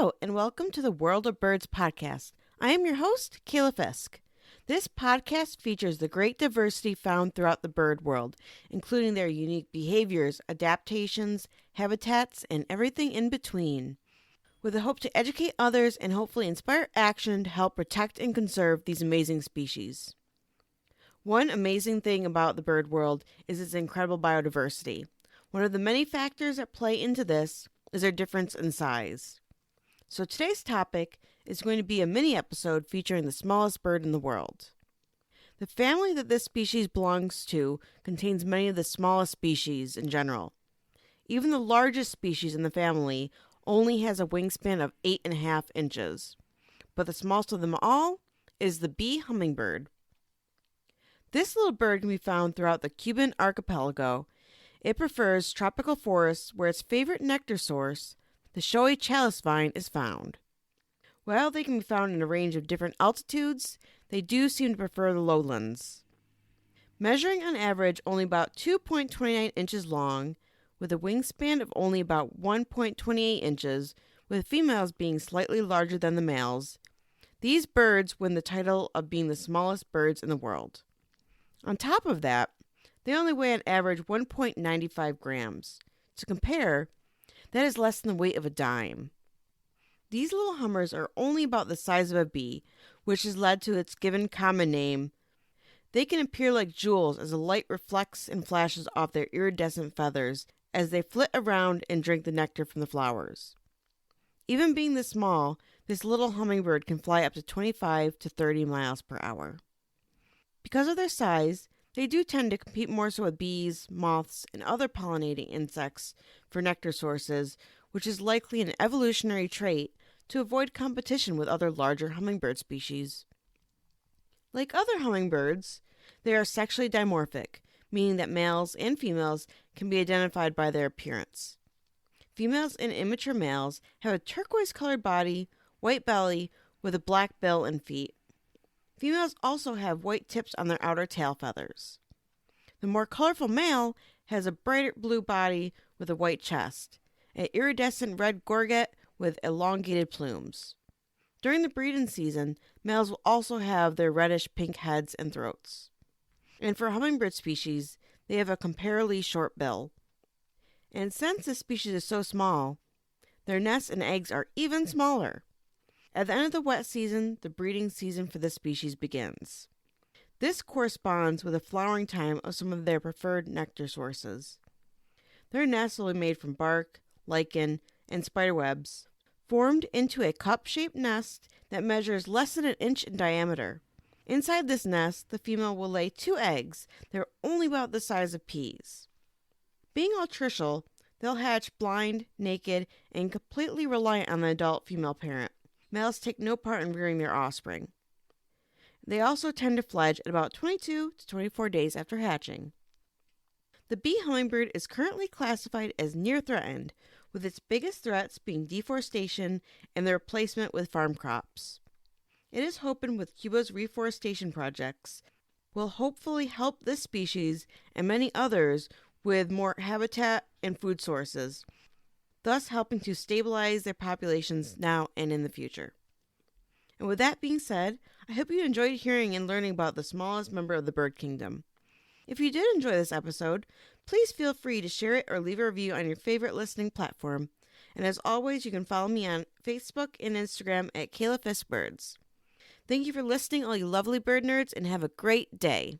Hello, and welcome to the World of Birds podcast. I am your host, Kayla Fisk. This podcast features the great diversity found throughout the bird world, including their unique behaviors, adaptations, habitats, and everything in between, with the hope to educate others and hopefully inspire action to help protect and conserve these amazing species. One amazing thing about the bird world is its incredible biodiversity. One of the many factors that play into this is their difference in size. So today's topic is going to be a mini episode featuring the smallest bird in the world. The family that this species belongs to contains many of the smallest species in general. Even the largest species in the family only has a wingspan of 8.5 inches, but the smallest of them all is the bee hummingbird. This little bird can be found throughout the Cuban archipelago. It prefers tropical forests where its favorite nectar source, the showy chalice vine, is found. While they can be found in a range of different altitudes, they do seem to prefer the lowlands. Measuring on average only about 2.29 inches long, with a wingspan of only about 1.28 inches, with females being slightly larger than the males, these birds win the title of being the smallest birds in the world. On top of that, they only weigh on average 1.95 grams. To compare, that is less than the weight of a dime. These little hummers are only about the size of a bee, which has led to its given common name. They can appear like jewels as the light reflects and flashes off their iridescent feathers as they flit around and drink the nectar from the flowers. Even being this small, this little hummingbird can fly up to 25 to 30 miles per hour. Because of their size, they do tend to compete more so with bees, moths, and other pollinating insects for nectar sources, which is likely an evolutionary trait to avoid competition with other larger hummingbird species. Like other hummingbirds, they are sexually dimorphic, meaning that males and females can be identified by their appearance. Females and immature males have a turquoise-colored body, white belly, with a black bill and feet. Females also have white tips on their outer tail feathers. The more colorful male has a brighter blue body with a white chest, an iridescent red gorget with elongated plumes. During the breeding season, males will also have their reddish-pink heads and throats. And for hummingbird species, they have a comparatively short bill. And since this species is so small, their nests and eggs are even smaller. At the end of the wet season, the breeding season for this species begins. This corresponds with the flowering time of some of their preferred nectar sources. Their nests will be made from bark, lichen, and spider webs, formed into a cup-shaped nest that measures less than an inch in diameter. Inside this nest, the female will lay 2 eggs that are only about the size of peas. Being altricial, they'll hatch blind, naked, and completely reliant on the adult female parent. Males take no part in rearing their offspring. They also tend to fledge at about 22 to 24 days after hatching. The bee hummingbird is currently classified as near threatened, with its biggest threats being deforestation and the replacement with farm crops. It is hoping with Cuba's reforestation projects will hopefully help this species and many others with more habitat and food sources, thus helping to stabilize their populations now and in the future. And with that being said, I hope you enjoyed hearing and learning about the smallest member of the bird kingdom. If you did enjoy this episode, please feel free to share it or leave a review on your favorite listening platform. And as always, you can follow me on Facebook and Instagram at Kayla Fisk Birds. Thank you for listening, all you lovely bird nerds, and have a great day.